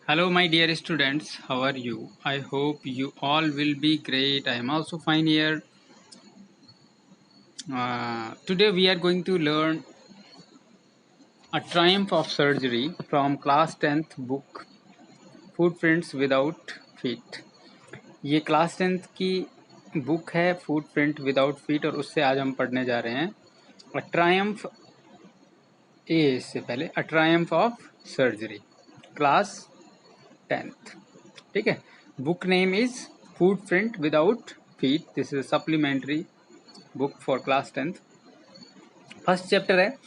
Hello, my dear students. How are you? I hope you all will be great. I am also fine here. Today we are going to learn A Triumph of Surgery from class 10th book Footprints Without Feet. ये class 10th की book है footprint without feet और उससे आज हम पढ़ने जा रहे हैं अ ट्रायम्फ इससे पहले a triumph of surgery class 10th. ठीक है. Book name is footprint without feet. This is supplementary book for class 10th. First chapter है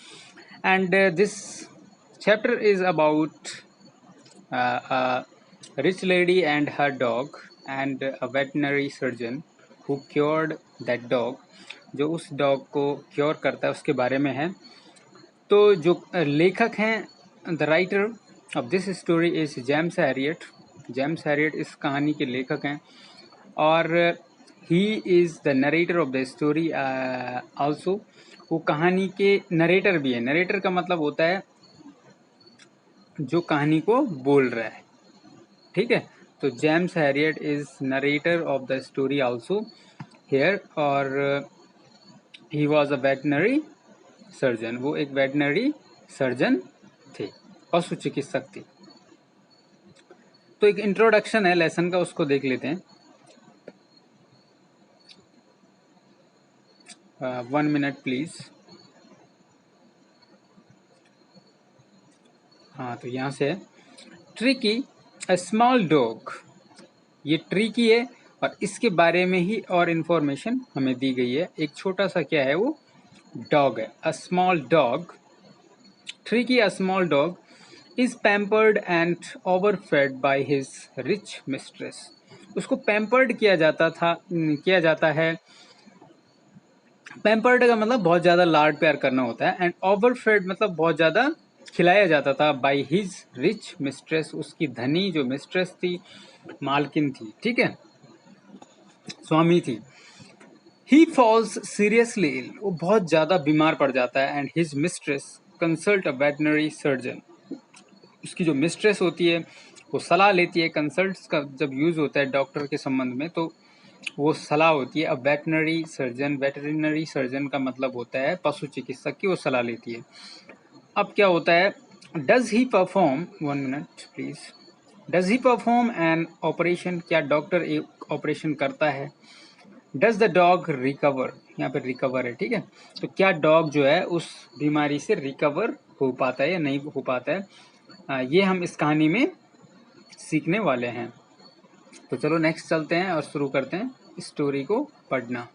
and this chapter is about rich lady and her dog and a veterinary surgeon who cured that dog. जो उस dog को cure करता है उसके बारे में है. तो जो लेखक हैं the writer of this story is James Harriet. James Harriet इस कहानी के लेखक हैं और he is the narrator of the story also. वो कहानी के नरेटर भी है. नरेटर का मतलब होता है जो कहानी को बोल रहा है. ठीक है. तो James Herriot is narrator of the story also here और he was a veterinary surgeon. वो एक वेटनरी सर्जन थे, पशु चिकित्सक थे. तो एक इंट्रोडक्शन है लेसन का, उसको देख लेते हैं. 1 मिनट प्लीज. हाँ, तो यहाँ से ट्रिकी अ स्मॉल डॉग. ये ट्रिकी है और इसके बारे में ही और इन्फॉर्मेशन हमें दी गई है. एक छोटा सा क्या है वो डॉग है. A small dog. Tricki a small dog is pampered and overfed by his rich mistress. उसको पैम्पर्ड किया जाता है. पैम्पर्ड का मतलब बहुत ज़्यादा लाड प्यार करना होता है एंड ओवरफेड मतलब बहुत ज़्यादा खिलाया जाता था बाय हिज रिच मिस्ट्रेस. उसकी धनी जो मिस्ट्रेस थी, मालकिन थी, ठीक है, स्वामी थी. ही फॉल्स सीरियसली इल. वो बहुत ज़्यादा बीमार पड़ जाता है and his mistress consult a veterinary surgeon. उसकी जो मिस्ट्रेस होती है वो सलाह लेती है. कंसल्ट का जब यूज़ होता है डॉक्टर के संबंध में तो वो सलाह होती है. अब वेटनरी सर्जन, वेटरिनरी सर्जन का मतलब होता है पशु चिकित्सक की, वो सलाह लेती है. अब क्या होता है, does he perform 1 minute please. Does he perform an operation. क्या डॉक्टर एक ऑपरेशन करता है. Does the dog recover. यहाँ पे रिकवर है, ठीक है. तो क्या डॉग जो है उस बीमारी से रिकवर हो पाता है या नहीं हो पाता है, ये हम इस कहानी में सीखने वाले हैं. तो चलो नेक्स्ट चलते हैं और शुरू करते हैं स्टोरी को पढ़ना.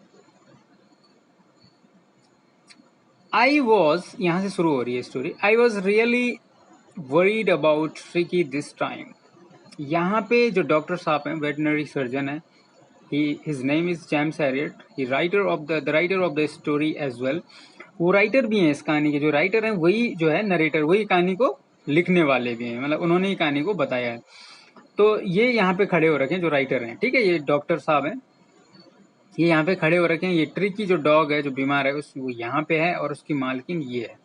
आई वॉज, यहाँ से शुरू हो रही है story. I was really worried about Tricki this time. यहाँ पे जो डॉक्टर साहब हैं, वेटनरी सर्जन है, his name is James Herriot. He writer of the writer of the story as well. वो राइटर भी हैं इस कहानी के. जो राइटर हैं वही जो है नरेटर, वही कहानी को लिखने वाले भी हैं, मतलब उन्होंने ही कहानी को बताया है. तो ये यहाँ पे खड़े हो रखे हैं जो राइटर हैं, ठीक है. ये डॉक्टर साहब हैं, ये यहाँ पे खड़े हो रखे हैं. ये ट्रिकी जो डॉग है जो बीमार है वो यहाँ पे है और उसकी मालकिन ये है.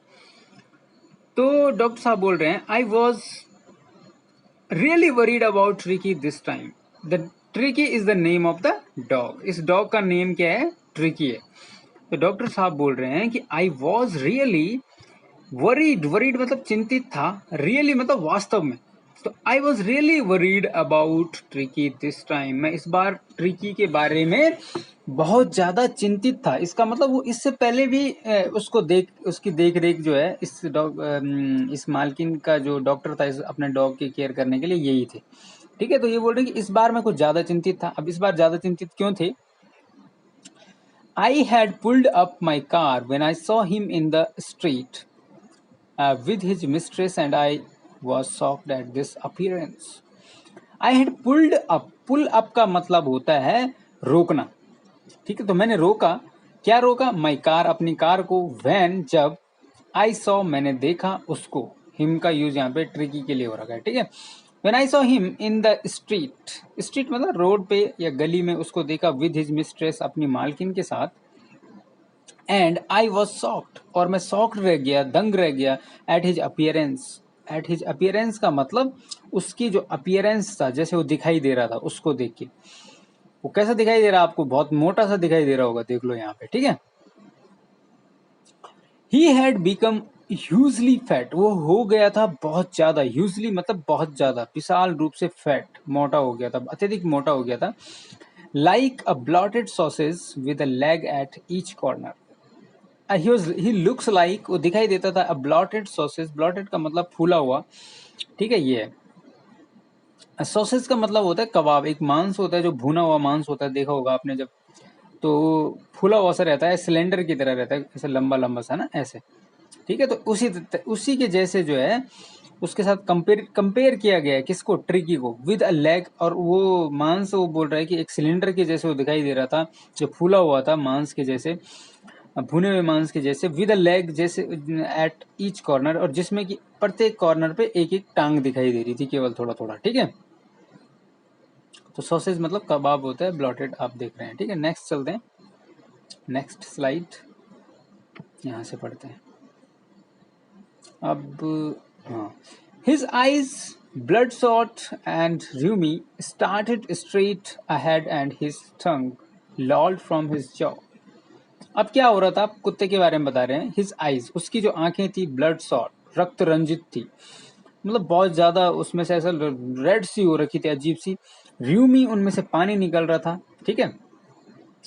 तो डॉक्टर साहब बोल रहे हैं आई was really worried about Tricki this time. The tricky is the name of the dog. इस डॉग का नेम क्या है, ट्रिकी है. तो डॉक्टर साहब बोल रहे हैं कि आई वॉज रियली वरीड. वरीड मतलब चिंतित था, रियली मतलब वास्तव में. तो आई was really worried about Tricki this time. मैं इस बार ट्रिकी के बारे में बहुत ज्यादा चिंतित था. इसका मतलब वो इससे पहले भी उसकी देख रेख जो है इस मालकिन का जो डॉक्टर था अपने डॉग की केयर करने के लिए यही थे, ठीक है. तो ये बोल रहे हैं कि इस बार मैं कुछ ज्यादा चिंतित था. अब इस बार ज्यादा चिंतित क्यों थे. I had pulled up my car when I saw him in the street with his mistress and I was shocked at this appearance. I had pulled up. Pull up का मतलब होता है रोकना, ठीक है. तो मैंने रोका. क्या रोका, माई कार, अपनी कार को. वैन जब, आई सॉ मैंने देखा उसको. हिम का यूज यहाँ पे ट्रिकी के लिए हो रखा है, ठीक है. When I saw him in the street, street मतलब रोड पे या गली में, उसको देखा विद हिज मिस्ट्रेस, अपनी मालकिन के साथ. एंड आई वॉज शॉक्ड, और मैं शॉक्ड रह गया, दंग रह गया, at his appearance, at his appearance का मतलब उसकी जो अपीयरेंस था, जैसे वो दिखाई दे रहा था, उसको देख के। वो कैसा दिखाई दे रहा है आपको? बहुत मोटा सा दिखाई दे रहा होगा, देख लो यहाँ पे, ठीक है। He had become hugely fat, वो हो गया था बहुत ज्यादा, ह्यूजली मतलब बहुत ज्यादा, विशाल रूप से फैट, मोटा हो गया था, अत्यधिक मोटा हो गया था। Like a blotted sausage with a leg at each corner. He looks like, वो दिखाई देता था, अ ब्लॉटेड सॉसेज, ब्लॉटेड का मतलब फूला हुआ, ठीक है। ये सॉसेज का मतलब होता है कबाब, एक मांस होता है जो भुना हुआ मांस होता है, देखा होगा आपने जब, तो फूला हुआ सा रहता है, सिलेंडर की तरह रहता है, ऐसे लंबा लंबा सा ना, ऐसे, ठीक है। तो उसी के जैसे जो है, उसके साथ कंपेयर किया गया है किसको? ट्रिकी को, विद अ लेग। और वो मांस, वो बोल रहा है कि एक सिलेंडर के जैसे वो दिखाई दे रहा था, जो फूला हुआ था मांस के जैसे, भुने हुए मांस के जैसे, विद अ लेग जैसे एट ईच कॉर्नर, और जिसमें कि प्रत्येक कॉर्नर पे एक एक टांग दिखाई दे रही थी, केवल थोड़ा थोड़ा, ठीक है। तो सॉसेज मतलब कबाब होता है, ब्लॉटेड आप देख रहे हैं, ठीक है। नेक्स्ट चलते हैं, नेक्स्ट स्लाइड, यहाँ से पढ़ते हैं अब। हाँ, his eyes blood short and rheumy started straight ahead and his tongue lolled from his jaw। अब क्या हो रहा था? आप कुत्ते के बारे में बता रहे हैं। हिज आईज, उसकी जो आंखें थी, ब्लड सॉट, रक्त रंजित थी, मतलब बहुत ज्यादा उसमें से ऐसा रेड सी हो रखी थी, अजीब सी। र्यूमी, उनमें से पानी निकल रहा था, ठीक है।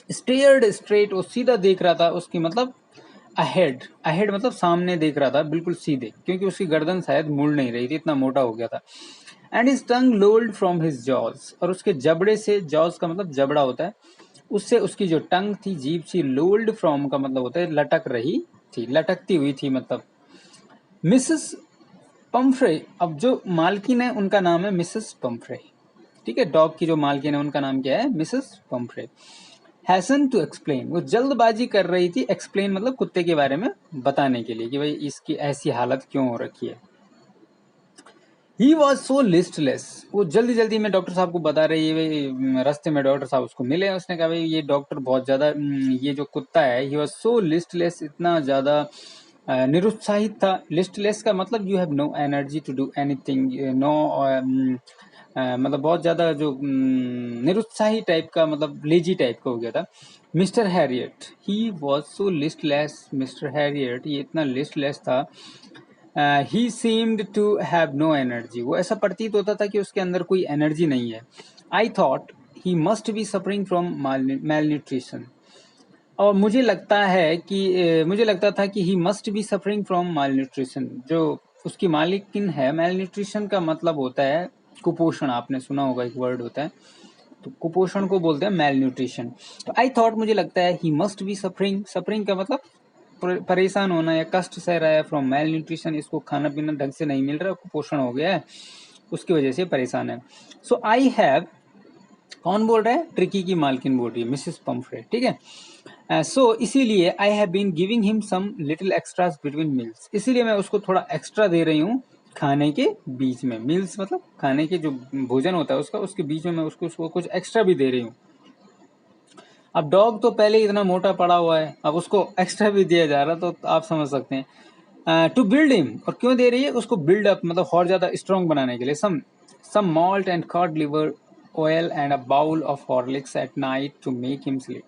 स्टेयर्ड स्ट्रेट, वो सीधा देख रहा था, उसकी मतलब अहेड, अहेड मतलब सामने देख रहा था, बिल्कुल सीधे, क्योंकि उसकी गर्दन शायद मुड़ नहीं रही थी, इतना मोटा हो गया था। And his tongue lolled from his jaws, और उसके जबड़े से, जॉज का मतलब जबड़ा होता है, उससे उसकी जो टंग थी, जीभ सी, लोल्ड फ्रॉम का मतलब होता है लटक रही थी, लटकती हुई थी मतलब। मिसेस पम्फ्रे, अब जो मालकिन है उनका नाम है मिसेस पम्फ्रे, ठीक है। डॉग की जो मालकिन है उनका नाम क्या है? Mrs Pumphrey. Hasten to explain, वो जल्दबाजी कर रही थी, एक्सप्लेन मतलब कुत्ते के बारे में बताने के लिए, कि भाई इसकी ऐसी हालत क्यों हो रखी है। ही वॉज सो लिस्टलेस, वो जल्दी जल्दी में डॉक्टर साहब को बता रही है। रास्ते में डॉक्टर साहब उसको मिले, उसने कहा भाई ये डॉक्टर बहुत ज्यादा, ये जो कुत्ता है, ही वॉज सो लिस्टलेस, इतना ज्यादा निरुत्साहित था। लिस्टलेस का मतलब you have no energy to do anything, no, मतलब बहुत ज्यादा जो निरुत्साही टाइप का, मतलब लेजी टाइप का हो गया था। Mr Herriot, he was so listless, Mr Herriot ये इतना लिस्टलेस था। He seemed to have no energy, वो ऐसा प्रतीत होता था कि उसके अंदर कोई एनर्जी नहीं है। I thought he must be suffering from mail nutrition, और मुझे लगता है कि मुझे लगता था कि he must be suffering from mall nutrition, जो उसकी मालिकिन है, मेल न्यूट्रिशन का मतलब होता है कुपोषण, आपने सुना होगा, एक वर्ड होता है, तो कुपोषण को बोलते हैं मेल न्यूट्रिशन। तो आई थॉट, मुझे लगता है, he must be suffering, suffering का मतलब परेशान होना या कष्ट सह रहा है, फ्रॉम मेल न्यूट्रिशन, इसको खाना पीना ढंग से नहीं मिल रहा, कुपोषण हो गया है, उसकी वजह से परेशान है। सो आई हैव, कौन बोल रहा है? ट्रिकी की मालकिन बोल रही है, मिसेस पम्फ्रे, ठीक है। सो इसीलिए I have been giving him some little extras between meals, इसीलिए मैं उसको थोड़ा एक्स्ट्रा दे रही हूँ खाने के बीच में। मील्स मतलब खाने के जो भोजन होता है उसका, उसके बीच में मैं उसको कुछ एक्स्ट्रा भी दे रही हूँ। अब डॉग तो पहले ही इतना मोटा पड़ा हुआ है, अब उसको एक्स्ट्रा भी दिया जा रहा, तो आप समझ सकते हैं। टू बिल्ड हिम, और क्यों दे रही है? उसको बिल्ड अप मतलब और ज्यादा स्ट्रॉन्ग बनाने के लिए। Some malt and cod liver oil and a bowl of Horlicks at night to make him sleep.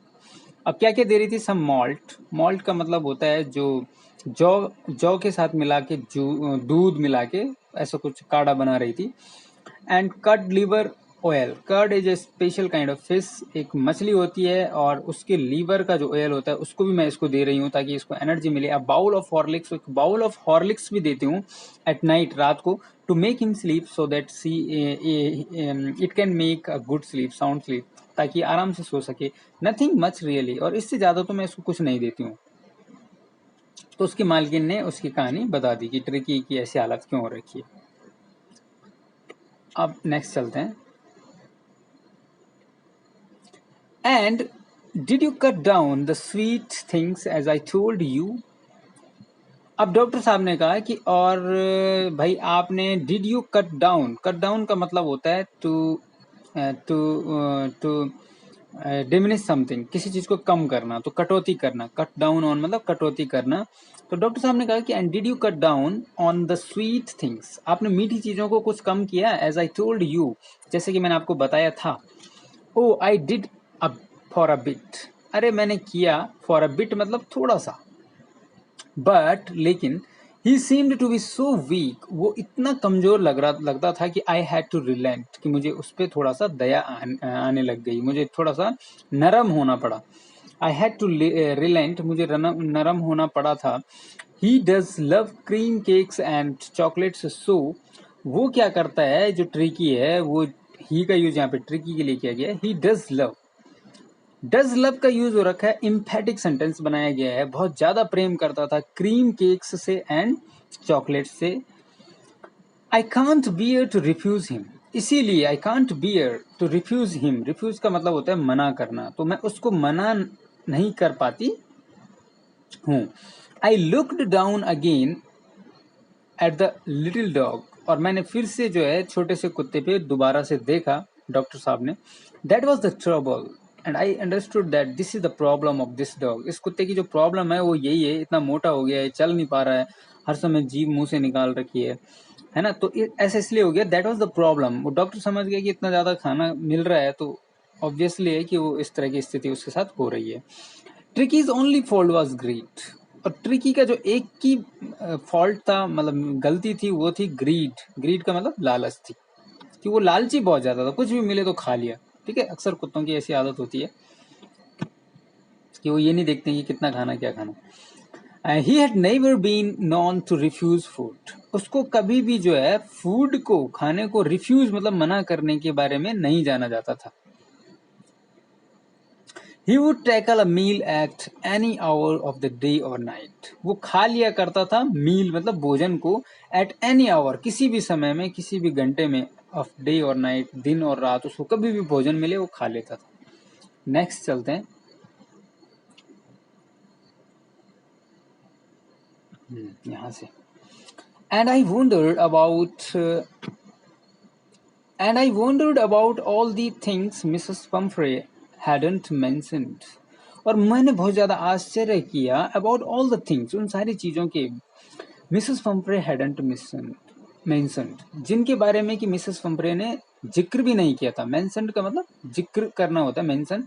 अब क्या क्या दे रही थी? सम मॉल्ट, मॉल्ट का मतलब होता है जो जौ, जौ के साथ मिला के, दूध मिला के ऐसा कुछ काढ़ा बना रही थी। And cod liver oil, cod is a special kind of fish, एक मछली होती है, और उसके लीवर का जो ऑयल होता है उसको भी मैं इसको दे रही हूँ ताकि इसको एनर्जी मिले। अब बाउल ऑफ हॉर्लिक्स, एक बाउल ऑफ हॉर्लिक्स भी देती हूँ एट नाइट, रात को, to make him sleep so that see it can make a good sleep, sound sleep, ताकि आराम से सो सके। नथिंग मच रियली, और इससे ज्यादा तो मैं इसको कुछ नहीं देती हूँ। तो उसकी मालकिन ने उसकी कहानी बता दी कि ट्रिकी की ऐसी हालत क्यों हो रखी है। अब नेक्स्ट चलते हैं। And did you cut down the sweet things as I told you. अब डॉक्टर साहब ने कहा कि और भाई आपने, did you cut down, cut down का मतलब होता है to to to diminish something, किसी चीज को कम करना, तो कटौती करना, कट डाउन ऑन मतलब कटौती करना। तो डॉक्टर साहब ने कहा कि and did you cut down on the sweet things, आपने मीठी चीजों को कुछ कम किया, एज आई टोल्ड यू, जैसे कि मैंने आपको बताया था। Oh I did for a bit, अरे मैंने किया, फॉर अ बिट मतलब थोड़ा सा, बट लेकिन he seemed to be so weak, वो इतना कमजोर लगता था कि आई हैड टू रिलेंट, कि मुझे उस पर थोड़ा सा दया आने लग गई, मुझे थोड़ा सा नरम होना पड़ा। आई हैड टू रिलेंट, मुझे नरम होना पड़ा था। He does love cream cakes and chocolates, so वो क्या करता है, जो ट्रिकी है वो, ही का यूज यहाँ पे ट्रिकी के लिए किया गया है। ही डज लव, डज लव का यूज हो रखा है, इम्फेटिक सेंटेंस बनाया गया है, बहुत ज्यादा प्रेम करता था क्रीम केक्स से एंड चॉकलेट से। I can't bear to refuse him, इसीलिए I can't bear to refuse him, refuse का मतलब होता है मना करना, तो मैं उसको मना नहीं कर पाती हूँ। I looked down again at the little dog, और मैंने फिर से जो है छोटे से कुत्ते पे दोबारा से देखा, डॉक्टर साहब ने। That was the trouble and I understood that this is the problem of this dog, इस कुत्ते की जो प्रॉब्लम है वो यही है, इतना मोटा हो गया है, चल नहीं पा रहा है, हर समय जीभ मुंह से निकाल रखी है ना, तो ऐसा इसलिए हो गया। दैट वॉज द प्रॉब्लम, वो डॉक्टर समझ गया कि इतना ज्यादा खाना मिल रहा है तो ऑब्वियसली है कि वो इस तरह की स्थिति उसके साथ हो रही है। Tricki's only fault was greed, और ट्रिकी का जो एक की फॉल्ट था, मतलब गलती थी, वो थी ग्रीड, ग्रीड का मतलब लालच थी, कि वो लालची बहुत ज्यादा था, कुछ भी मिले तो खा लिया। ठीक है, अक्सर कुत्तों की ऐसी आदत होती है कि वो ये नहीं देखते कि कितना खाना, क्या खाना। He had never been known to refuse food, उसको कभी भी जो है फूड को, खाने को रिफ्यूज मतलब मना करने के बारे में नहीं जाना जाता था। He would tackle a meal at any hour of the day or night. वो खा लिया करता था मील मतलब भोजन को, at any hour किसी भी समय में, किसी भी घंटे में, of day और night दिन और रात, उसको कभी भी भोजन मिले वो खा लेता था। नेक्स्ट चलते हैं। यहाँ से and I wondered about and I wondered about all the things Mrs. Pumphrey hadn't mentioned. और मैंने बहुत ज्यादा आश्चर्य किया about all the things, उन सारी चीजों के, मिसेस पंपरे हैडंट मेंशन्ड, जिनके बारे में कि मिसेस पंपरे ने जिक्र भी नहीं किया था। मेंशन्ड का मतलब जिक्र करना होता है, मेंशन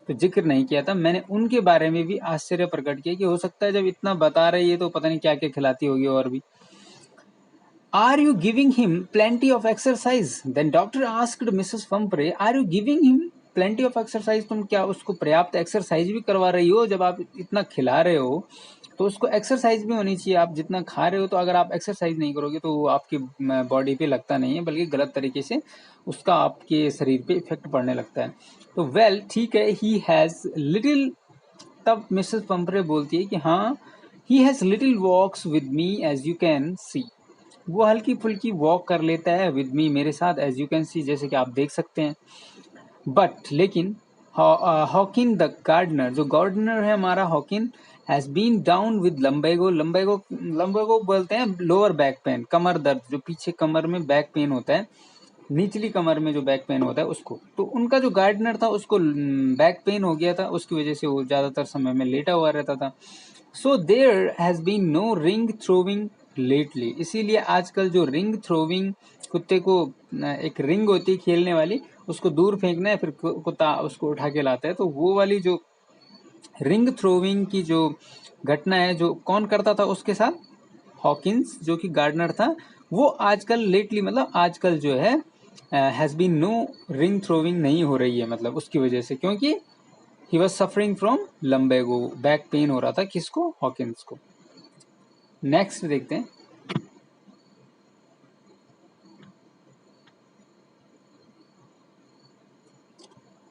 तो जिक्र नहीं किया था। मैंने उनके बारे में भी आश्चर्य प्रकट किया कि हो सकता है जब इतना बता रही है तो पता नहीं क्या क्या खिलाती होगी और भी। Are you giving him plenty of exercise, then doctor asked Mrs Pumphrey, are you giving him plenty of exercise, तुम क्या उसको पर्याप्त एक्सरसाइज भी करवा रही हो, जब आप इतना खिला रहे हो तो उसको एक्सरसाइज भी होनी चाहिए। आप जितना खा रहे हो, तो अगर आप एक्सरसाइज नहीं करोगे तो वो आपकी बॉडी पे लगता नहीं है, बल्कि गलत तरीके से उसका आपके शरीर पे इफेक्ट पड़ने लगता है। तो वेल ठीक है, ही हैज लिटिल, तब मिसेस पंपरे बोलती है कि हाँ, he has little walks with me as you can see, वो हल्की फुल्की वॉक कर लेता है विद मी, मेरे साथ, एज यू कैन सी, जैसे कि आप देख सकते हैं। बट लेकिन हॉकिन द गार्डनर, जो गार्डनर है हमारा Hodgkin, has been down with lumbago, lumbago बोलते हैं लोअर बैक पेन, कमर दर्द, जो पीछे कमर में बैक पेन होता है, निचली कमर में जो बैक पेन होता है उसको, तो उनका जो गार्डनर था उसको बैक पेन हो गया था, उसकी वजह से वो ज्यादातर समय में लेटा हुआ रहता था। So there has been no ring throwing lately, इसीलिए आजकल जो रिंग थ्रोविंग, कुत्ते को एक रिंग होती है खेलने वाली, उसको दूर फेंकना है फिर कुत्ता उसको उठा के लाता है, तो वो वाली जो रिंग थ्रोविंग की जो घटना है, जो कौन करता था उसके साथ, हॉकिंस जो कि गार्डनर था, वो आजकल लेटली मतलब आजकल जो है has been no ring throwing नहीं हो रही है, मतलब उसकी वजह से, क्योंकि he was suffering from lumbago, back pain हो रहा था किसको, हॉकिंस को। नेक्स्ट देखते हैं।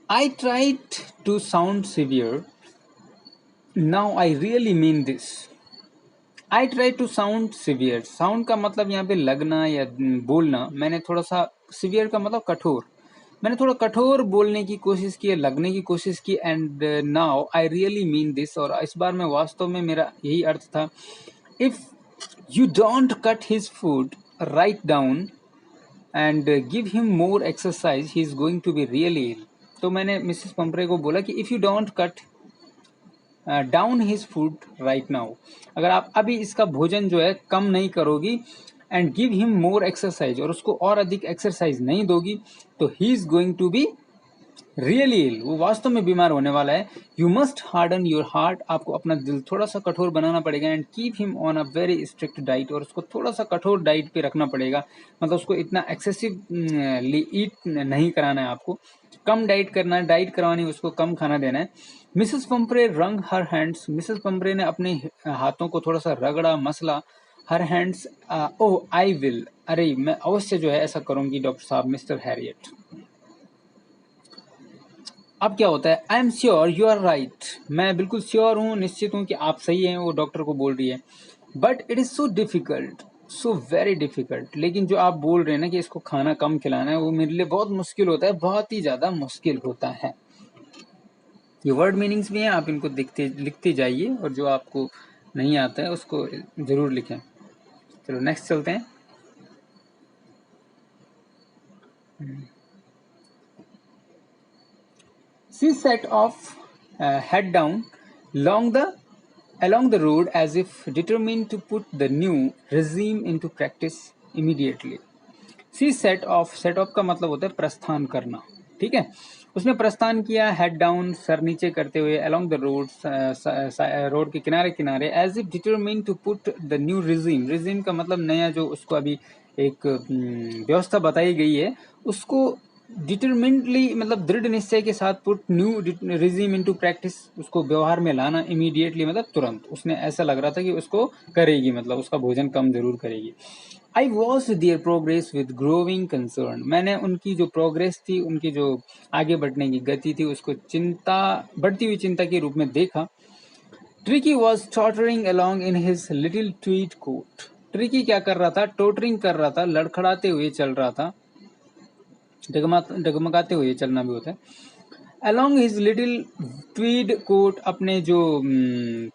I tried to sound severe, now I really mean this. I try to sound severe, sound का मतलब यहाँ पे लगना या बोलना, मैंने थोड़ा सा, सिवियर का मतलब कठोर, मैंने थोड़ा कठोर बोलने की कोशिश की, लगने की कोशिश की, and now I really mean this, और इस बार मैं वास्तव में, मेरा यही अर्थ था। If you don't cut his food right down and give him more exercise, he is going to be really ill. तो मैंने मिसेस पंपरे को बोला कि if you don't cut down his food right now, अगर आप अभी इसका भोजन जो है कम नहीं करोगी, and give him more exercise, और उसको और अधिक एक्सरसाइज नहीं दोगी, तो he is going to be really ill, वो वास्तव में बीमार होने वाला है। You must harden your heart, आपको अपना दिल थोड़ा सा कठोर बनाना पड़ेगा, and keep him on a very strict diet, और उसको थोड़ा सा कठोर डाइट पे रखना पड़ेगा, मतलब उसको इतना एक्सेसिव ईट नहीं कराना है, आपको कम डाइट करना है, डाइट करवानी है, उसको कम खाना देना है। मिसेस पंपरे रंग हर हैंड्स, मिसेस पंपरे ने अपने हाथों को थोड़ा सा रगड़ा, मसला। Her hands, oh I will, अरे मैं अवश्य जो है ऐसा करूंगी डॉक्टर साहब, मिस्टर हैरियट। अब क्या होता है, I am sure you are right, मैं बिल्कुल श्योर हूँ, निश्चित हूँ कि आप सही हैं, वो डॉक्टर को बोल रही है। But it is so difficult, so very difficult, लेकिन जो आप बोल रहे हैं ना कि इसको खाना कम खिलाना है, वो मेरे लिए बहुत मुश्किल होता है, बहुत ही ज्यादा मुश्किल होता है। ये वर्ड मीनिंग्स भी हैं, आप इनको लिखते जाइए, और जो आपको नहीं आता है उसको जरूर लिखें। चलो नेक्स्ट चलते हैं। She set off, head down, along the road as if determined to put the new regime into practice immediately. She set off का मतलब होता है प्रस्थान करना, ठीक है। उसने प्रस्थान किया, हेड डाउन, सर नीचे करते हुए, along the road, रोड के किनारे किनारे, as if determined to put the new regime का मतलब नया जो उसको अभी एक व्यवस्था बताई गई है, उसको डिटरमिनेटली मतलब दृढ़ निश्चय के साथ put new regime into practice, उसको व्यवहार में लाना, इमीडिएटली मतलब तुरंत, उसने ऐसा लग रहा था कि उसको करेगी, मतलब उसका भोजन कम जरूर करेगी। I watch there progress with growing concern, मैंने उनकी जो प्रोग्रेस थी, उनकी जो आगे बढ़ने की गति थी, उसको बढ़ती हुई चिंता के रूप में देखा। Tricki was tottering along in his little tweed coat, Tricki क्या कर रहा था, टोटरिंग कर रहा था, लड़खड़ाते हुए चल रहा था, डगमगाते हुए चलना भी होता है। Along his little tweed coat, अपने जो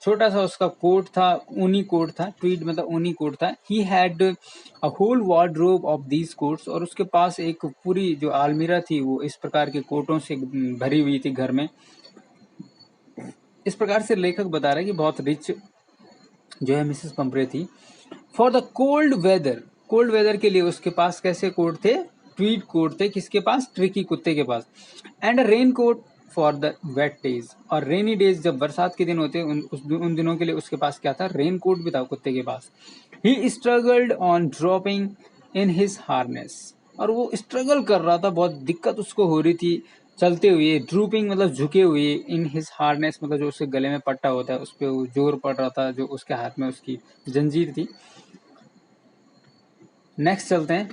छोटा सा उसका कोट था, ऊनी कोट था, ट्वीड मतलब ऊनी कोट था। He had a whole wardrobe of these coats, और उसके पास एक पूरी जो आलमीरा थी वो इस प्रकार के कोटों से भरी हुई थी घर में। इस प्रकार से लेखक बता रहा है कि बहुत रिच जो है मिसेस पंपरे थी। फॉर द कोल्ड वेदर के लिए उसके पास कैसे कोट थे, ट्वीड कोट थे, किसके पास, ट्रिकी कुत्ते के पास। And a raincoat for the wet days, और रेनी डेज जब बरसात के दिन होते उन दिनों के लिए उसके पास क्या था, रेन कोट भी था कुत्ते के पास। He struggled on dropping in his harness, और वो स्ट्रगल कर रहा था, बहुत दिक्कत उसको हो रही थी चलते हुए, ड्रूपिंग मतलब झुके हुए, इन हिज हार्नेस मतलब जो उसके गले में पट्टा होता है उस पर जोर पड़ रहा था, जो उसके हाथ में उसकी जंजीर थी। नेक्स्ट चलते हैं।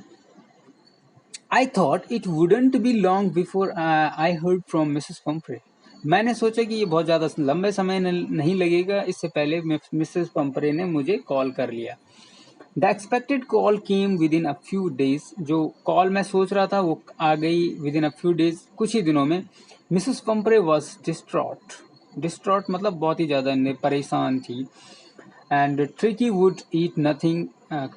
I thought it wouldn't be long before I heard from Mrs Pumphrey, मैंने सोचा कि ये बहुत ज़्यादा लंबे समय नहीं लगेगा, इससे पहले मिसेस पंपरे ने मुझे कॉल कर लिया। The expected call came with in a few days, जो कॉल मैं सोच रहा था वो आ गई with in a few days, कुछ ही दिनों में। मिसेस पंपरे वॉज डिस्ट्रॉट मतलब बहुत ही ज़्यादा परेशान थी। And tricky would eat nothing,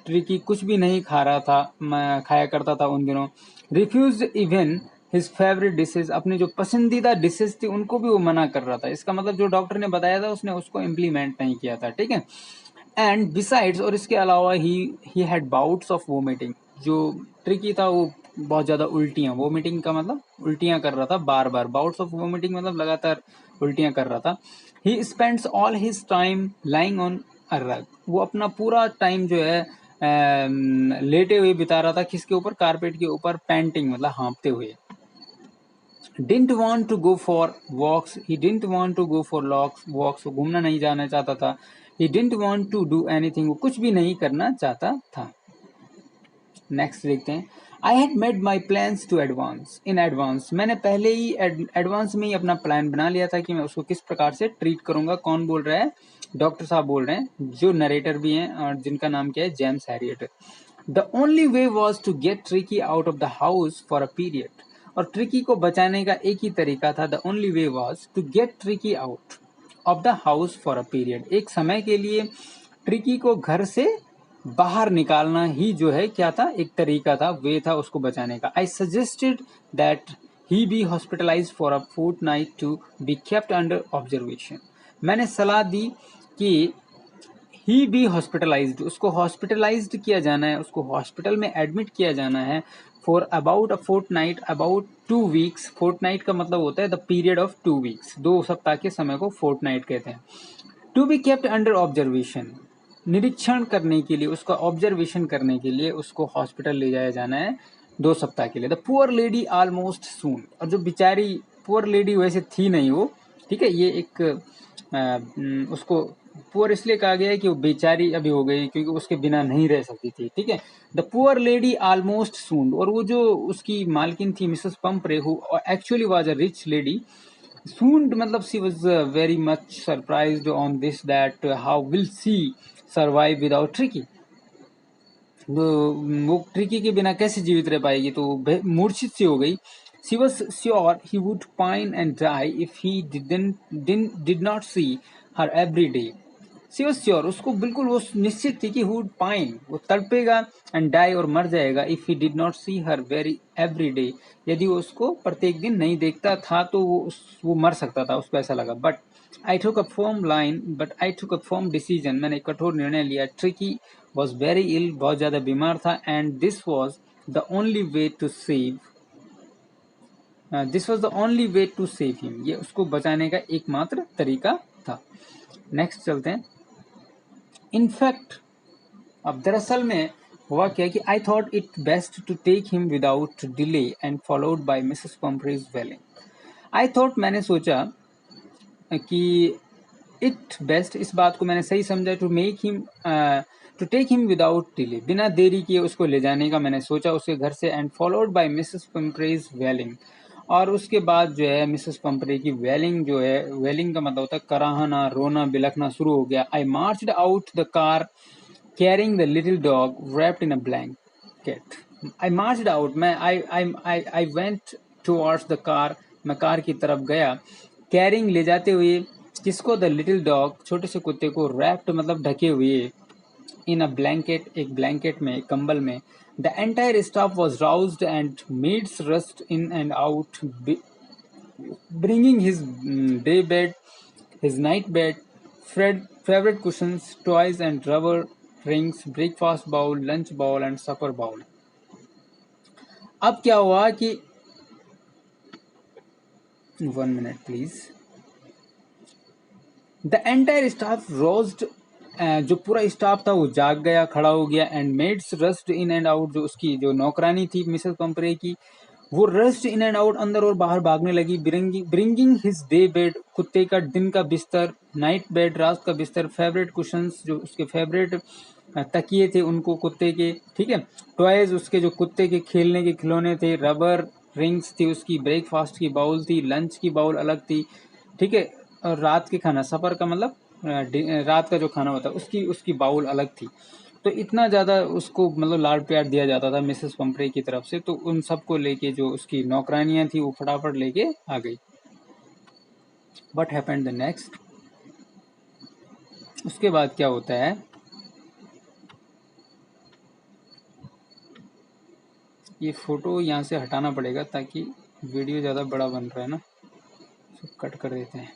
tricky कुछ भी नहीं खा रहा था, खाया करता था उन दिनों। Refuse even his favourite dishes, अपनी जो पसंदीदा डिशेज थी उनको भी वो मना कर रहा था, इसका मतलब जो डॉक्टर ने बताया था उसने उसको इम्प्लीमेंट नहीं किया था, ठीक है। एंड बिसाइड्स, और इसके अलावा he had bouts of vomiting, जो ट्रिकी था वो बहुत ज्यादा उल्टियां, वोमिटिंग का मतलब उल्टियां कर रहा था बार बार, बाउट्स ऑफ वोमिटिंग मतलब लगातार उल्टियां कर रहा था। He spends all his time lying on a रग, वो अपना पूरा टाइम जो है लेटे हुए बिता रहा था, किसके ऊपर, कारपेट के ऊपर, पैंटिंग मतलब हाँपते हुए। Didn't want to go for walks, he didn't want to go for walks, वो घूमना नहीं जाना चाहता था। He didn't want to do anything, वो कुछ भी नहीं करना चाहता था। नेक्स्ट देखते हैं। I had made my plans to advance, मैंने पहले ही एडवांस में ही अपना प्लान बना लिया था कि मैं उसको किस प्रकार से ट्रीट करूंगा। कौन बोल रहा है, डॉक्टर साहब बोल रहे हैं, जो नरेटर भी हैं और जिनका नाम क्या है, James Herriot. The only way was to get Tricki out of the house for a period, और ट्रिकी को बचाने का एक ही तरीका था, the only way was to get Tricki out of the house for a period, एक समय के लिए ट्रिकी को घर से बाहर निकालना ही जो है क्या था, एक तरीका था, वे था उसको बचाने का। I suggested that he be hospitalised for a fortnight to be kept under observation. मैंने सलाह दी कि ही बी हॉस्पिटलाइज्ड, उसको हॉस्पिटलाइज्ड किया जाना है, उसको हॉस्पिटल में एडमिट किया जाना है for about a fortnight, about 2 weeks. Fortnight का मतलब होता है द पीरियड ऑफ 2 वीक्स, 2 सप्ताह के समय को फोर्टनाइट कहते हैं। To be kept under observation, निरीक्षण करने के लिए, उसका ऑब्जर्वेशन करने के लिए उसको हॉस्पिटल ले जाया जाना है 2 सप्ताह के लिए। The poor lady almost soon, और जो बेचारी पुअर लेडी वैसे थी नहीं वो, ठीक है, ये एक उसको पुअर इसलिए कहा गया है कि वो बेचारी अभी हो गई क्योंकि उसके बिना नहीं रह सकती थी, ठीक है। The poor lady almost soon, और वो जो उसकी मालकिन थी Mrs Pumphrey, who actually was a rich lady, soon मतलब she was very much surprised on this that how will she survive without Tricky। वो ट्रिकी के बिना कैसे जीवित रह पाएगी, तो मूर्छित सी हो गई। She was sure he would pine and die if he did not see her every day। She was sure, उसको बिल्कुल वो निश्चित थी कि he would pine, वो तड़पेगा, and die, और मर जाएगा, if he did not see her very every day, यदि वो उसको प्रत्येक दिन नहीं देखता था तो वो मर सकता था, उसको ऐसा लगा। But I took a firm decision, मैंने एक कठोर निर्णय लिया। Tricky was very ill, बहुत ज्यादा बीमार था, and this was the only way to save him, ये उसको बचाने का एकमात्र तरीका था। नेक्स्ट चलते हैं। इनफैक्ट, अब दरअसल में हुआ क्या कि I thought it best to take him without delay and followed by Mrs Pumphrey's wailing. I thought, मैंने सोचा कि इट बेस्ट, इस बात को मैंने सही समझा, to take him without delay, बिना देरी किए उसको ले जाने का मैंने सोचा उसके घर से, and followed by Mrs Pumphrey's वेलिंग, और उसके बाद जो है मिसेस पंपरे की वेलिंग जो है, वेलिंग का मतलब होता है कराहना, रोना, बिलखना शुरू हो गया। I marched out the car carrying the little dog wrapped in a blanket। I marched out, मैं I went towards the car, मैं कार की तरफ गया, कैरिंग ले जाते हुए, किसको, द लिटिल डॉग, छोटे से कुत्ते को, wrapped मतलब ढके हुए, इन अ ब्लैंकेट, एक ब्लैंकेट में, एक कंबल में। The entire staff was roused and maids rushed in and out, bringing his day bed, his night bed, favorite cushions, toys and rubber rings, breakfast bowl, lunch bowl and supper bowl। अब क्या हुआ कि 1 minute please। The entire staff roused, जो पूरा staff था वो जाग गया, खड़ा हो गया, and maids rushed in and out, जो उसकी जो नौकरानी थी मिसेस पंपरे की, वो रस्ट इन एंड आउट, अंदर और बाहर भागने लगी। ब्रिंगिंग हिज डे बेड, कुत्ते का दिन का बिस्तर, नाइट बेड, रात का बिस्तर, फेवरेट कुशंस, जो उसके फेवरेट तकिए थे उनको कुत्ते के, ठीक है, टॉयज, उसके जो कुत्ते के खेलने के खिलौने थे, रबर रिंग्स थी उसकी, ब्रेकफास्ट की बाउल थी, लंच की बाउल अलग थी, ठीक है, और रात के खाना, सफर का मतलब रात का जो खाना होता है उसकी बाउल अलग थी। तो इतना ज्यादा उसको मतलब लाड प्यार दिया जाता था मिसेस पंपरे की तरफ से, तो उन सबको लेके जो उसकी नौकरानियां थी वो फटाफट लेके आ गई। व्हाट हैपेंड द नेक्स्ट, उसके बाद क्या होता है, ये फोटो यहाँ से हटाना पड़ेगा ताकि वीडियो ज्यादा बड़ा बन रहा है ना, तो कट कर देते हैं।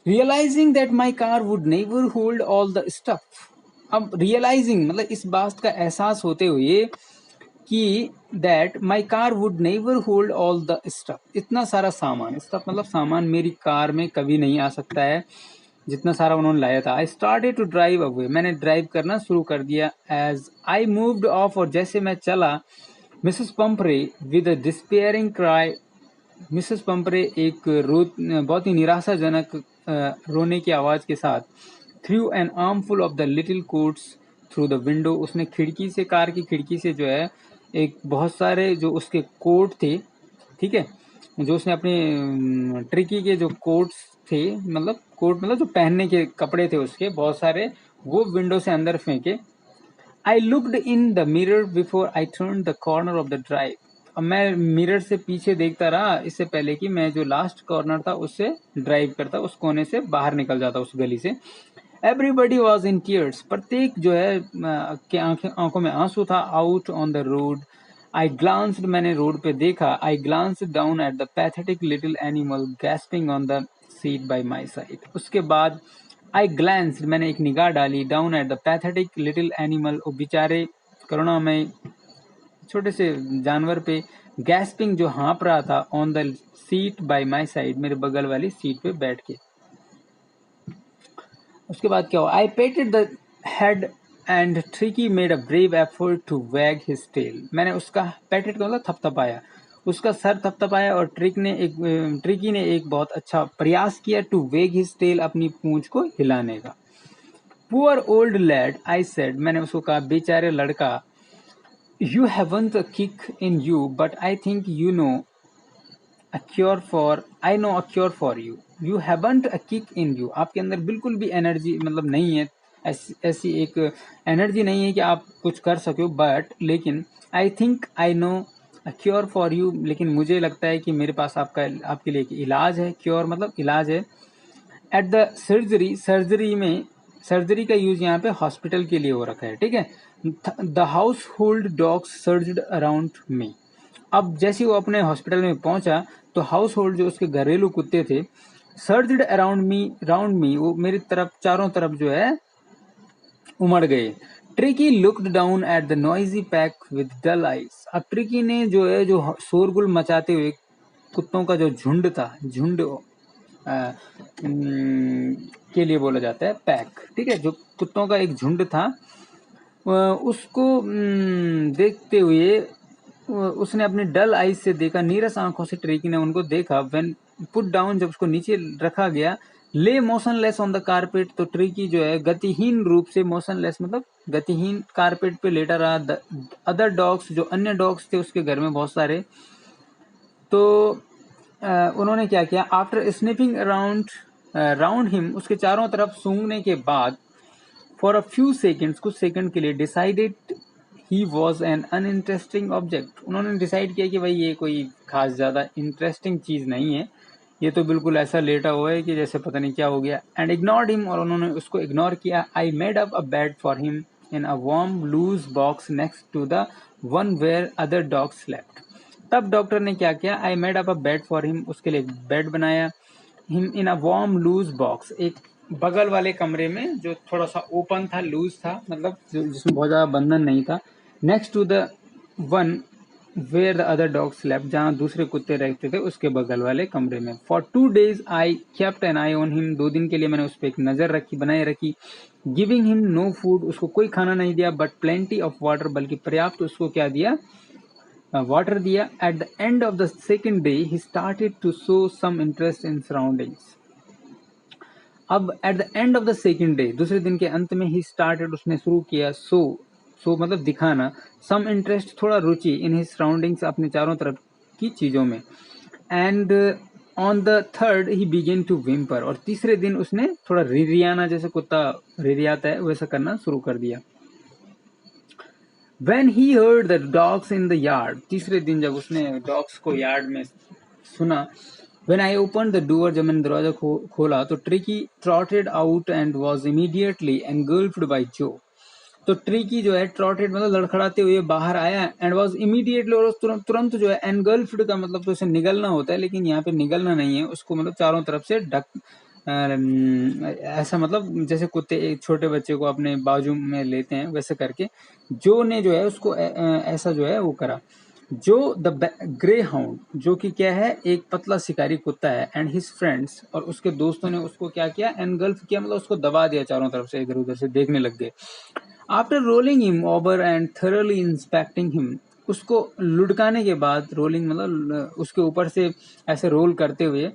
Realising that my car would never hold all the stuff, अब रियलाइजिंग मतलब इस बात का एहसास होते हुए कि that my car would never hold all the stuff, इतना सारा सामान, स्टफ मतलब सामान, मेरी कार में कभी नहीं आ सकता है जितना सारा उन्होंने लाया था। I started to drive away, मैंने ड्राइव करना शुरू कर दिया। एज आई मूव्ड ऑफ, और जैसे मैं चला, Mrs Pumphrey with a despairing cry, Mrs Pumphrey एक बहुत ही निराशाजनक रोने की आवाज के साथ, threw an armful of the little coats through the window, उसने खिड़की से, कार की खिड़की से जो है एक बहुत सारे जो उसके कोट थे, ठीक है, जो उसने अपने ट्रिकी के जो कोट्स थे, मतलब कोट मतलब जो पहनने के कपड़े थे उसके बहुत सारे, वो विंडो से अंदर फेंके। I looked in the mirror before I turn the corner of the drive, अब मैं मिरर से पीछे देखता रहा इससे पहले कि मैं जो लास्ट कॉर्नर था उससे ड्राइव करता, उस कोने से बाहर निकल जाता, उस गली से। एवरीबडी वॉज इन टीयर्स, प्रत्येक जो है के आंखों में आंसू था। Out on the road I glanced, मैंने रोड पे देखा, I glanced down at the pathetic little animal gasping on the seat by my side. उसके बाद आई ग्लैंस्ड, मैंने एक निगाह डाली, down at the pathetic little animal, वो बेचारे करुणामय छोटे से जानवर पे, गैस्पिंग जो हाँप रहा था, on the seat by my side, मेरे बगल वाली सीट पे बैठ के। उसके बाद क्या हुआ, I patted the head and Tricki made a brave effort to wag his tail, मैंने उसका पेटेड का मतलब थपथपाया, उसका सर थपथपाया, और ट्रिकी ने एक बहुत अच्छा प्रयास किया, टू वेग हिज टेल, अपनी पूंछ को हिलाने का। Poor old lad, I said, मैंने उसको कहा, बेचारे लड़का, you haven't a kick in you, but I think you know a cure for, I know a cure for you. You haven't a kick in you, आपके अंदर बिल्कुल भी energy मतलब नहीं है, ऐसी एक एनर्जी नहीं है कि आप कुछ कर सको, बट लेकिन I think I know a cure for you, लेकिन मुझे लगता है कि मेरे पास आपके लिए एक इलाज है, क्योर मतलब इलाज है। एट द सर्जरी, सर्जरी का यूज यहाँ पे हॉस्पिटल के लिए हो रखा है, ठीक है। The house hold dogs surged around me, अब जैसे वो अपने हॉस्पिटल में पहुंचा तो हाउस होल्ड जो उसके घरेलू कुत्ते थे, सर्ज्ड राउंड मी, वो मेरी तरफ चारों तरफ जो है उमड़ गए। Tricki looked down at the noisy pack with dull eyes, अब ट्रिकी ने जो है जो शोरगुल मचाते हुए कुत्तों का जो झुंड था, झुंड के लिए बोला जाता है पैक, ठीक है, जो कुत्तों का एक झुंड था, उसको देखते हुए उसने अपने डल आईज से देखा, नीरस आंखों से ट्रिकी ने उनको देखा। व्हेन पुट डाउन, जब उसको नीचे रखा गया, ले मोशनलेस ऑन द कारपेट, तो ट्रिकी जो है गतिहीन रूप से, मोशनलेस मतलब गतिहीन, कारपेट पे लेटा रहा। अदर डॉग्स, जो अन्य डॉग्स थे उसके घर में बहुत सारे, तो उन्होंने क्या किया, आफ्टर स्निफिंग राउंड हिम, उसके चारों तरफ सूंघने के बाद, फॉर अ फ्यू सेकेंड्स, कुछ सेकंड के लिए, decided he was an uninteresting object, उन्होंने डिसाइड किया कि भाई ये कोई खास ज्यादा इंटरेस्टिंग चीज नहीं है, ये तो बिल्कुल ऐसा लेटा हुआ है कि जैसे पता नहीं क्या हो गया। एंड इग्नोर्ड हिम, और उन्होंने उसको इग्नोर किया। I made up a bed for him in a warm loose box next to the one where other dogs slept, तब डॉक्टर ने क्या किया, I made up a bed for him, उसके लिए एक बेड बनाया, him in a warm loose box, एक बगल वाले कमरे में जो थोड़ा सा ओपन था, लूज था, मतलब जिसमें बहुत ज्यादा बंधन नहीं था, next to the one where the other dog slept, जहां दूसरे कुत्ते रहते थे उसके बगल वाले कमरे में। For 2 days I kept an eye on him, 2 दिन के लिए मैंने उस पर एक नजर रखी, बनाए रखी। गिविंग हिम नो फूड, उसको कोई खाना नहीं दिया, बट प्लेंटी ऑफ वाटर, बल्कि पर्याप्त उसको क्या दिया, वाटर दिया। At the end of the second day he started to show some interest in surroundings, अब at the end of the second day, दूसरे दिन के अंत में, ही स्टार्टेड, उसने शुरू किया, सो मतलब दिखाना, सम इंटरेस्ट, थोड़ा रुचि, इन हिज सराउंडिंग्स, अपने चारों तरफ की चीजों में। And on the third he began to whimper, और तीसरे दिन उसने थोड़ा रिरियाना, जैसे कुत्ता रिरियाता है वैसा करना शुरू कर दिया। When he heard the dogs in the yard, तीसरे दिन जब उसने डॉग्स को यार्ड में सुना, When I opened the door, जब मैंने दरवाजा खोला तो tricky trotted out and was immediately engulfed by Joe, तो ट्रिकी जो है ट्रॉटेड मतलब लड़खड़ाते हुए बाहर आया, एंड वाज इमीडिएटली, और तुरंत जो है, एनगल्फ्ड का मतलब तो उसे निगलना होता है, लेकिन यहाँ पे निगलना नहीं है, उसको मतलब चारों तरफ से ऐसा मतलब जैसे कुत्ते एक छोटे बच्चे को अपने बाजू में लेते हैं वैसे करके जो ने जो है उसको ऐसा जो है वो करा। जो द ग्रे हाउंड, जो कि क्या है, एक पतला शिकारी कुत्ता है, एंड हिज फ्रेंड्स, और उसके दोस्तों ने उसको क्या किया, एनगल्फ किया, मतलब उसको दबा दिया चारों तरफ से, इधर उधर से देखने लग गए। After rolling him over and thoroughly inspecting him, उसको लुढ़काने के बाद, रोलिंग मतलब उसके ऊपर से ऐसे रोल करते हुए,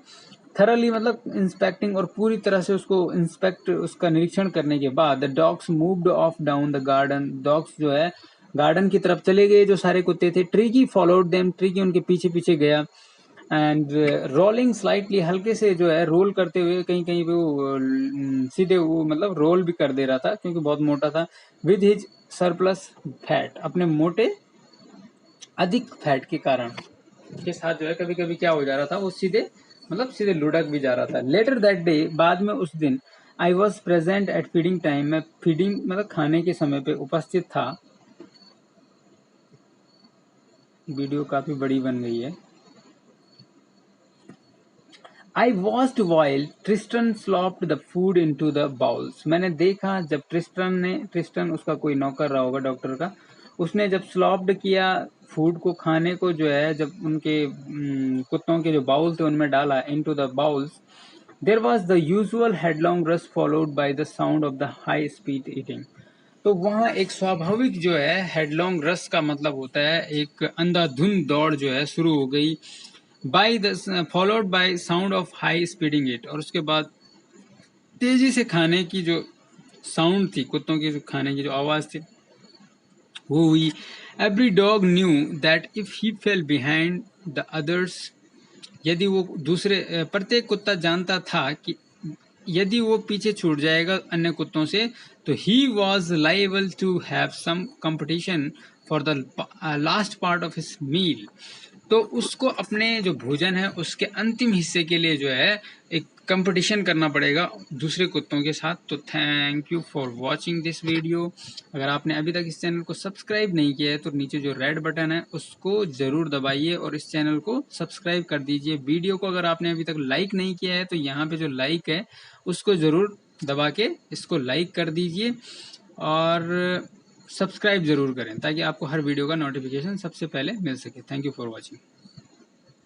थरली मतलब इंस्पेक्टिंग, और पूरी तरह से उसको इंस्पेक्ट, उसका निरीक्षण करने के बाद, the dogs moved of down the garden, dogs जो है गार्डन की तरफ चले गए, जो सारे कुत्ते थे। ट्रिकी फॉलोड देम, ट्रिकी उनके पीछे पीछे गया, एंड रोलिंग स्लाइटली, हल्के से जो है रोल करते हुए, कहीं कहीं पे वो सीधे वो मतलब रोल भी कर दे रहा था क्योंकि बहुत मोटा था। विद हिज सरप्लस फैट, अपने मोटे अधिक फैट के कारण के साथ जो है कभी कभी क्या हो जा रहा था, वो सीधे मतलब सीधे लुढ़क भी जा रहा था। लेटर दैट डे, बाद में उस दिन, I was present at feeding time, मैं फीडिंग मतलब खाने के समय पे उपस्थित था। वीडियो काफ़ी बड़ी बन गई है। I watched while Tristan slopped the food into the bowls. मैंने देखा जब ट्रिस्टन उसका कोई नौकर रहा होगा डॉक्टर का, उसने जब स्लॉप्ड किया फूड को, खाने को जो है, जब उनके कुत्तों के जो बाउल थे उनमें डाला, into the bowls, there was the usual headlong rush followed by the sound of the high speed eating. तो वहाँ एक स्वाभाविक जो है हेडलॉन्ग रश का मतलब होता है एक अंधाधुंध दौड़ जो है शुरू हो गई, by the followed by sound of high speeding it, और उसके बाद तेजी से खाने की जो साउंड थी, कुत्तों की जो खाने की जो आवाज थी वो हुई। Every dog knew that if he fail behind the others, यदि वो प्रत्येक कुत्ता जानता था कि यदि वो पीछे छूट जाएगा अन्य कुत्तों से, तो he was liable to have some competition for the last part of his meal. तो उसको अपने जो भोजन है उसके अंतिम हिस्से के लिए जो है एक कंपटीशन करना पड़ेगा दूसरे कुत्तों के साथ। तो thank you for watching this video. अगर आपने अभी तक इस चैनल को सब्सक्राइब नहीं किया है तो नीचे जो रेड बटन है उसको जरूर दबाइए और इस चैनल को सब्सक्राइब कर दीजिए। वीडियो को अगर आपने अभी तक लाइक नहीं किया है तो यहाँ पे जो लाइक है उसको जरूर दबा के इसको लाइक कर दीजिए और सब्सक्राइब जरूर करें ताकि आपको हर वीडियो का नोटिफिकेशन सबसे पहले मिल सके। Thank you for watching.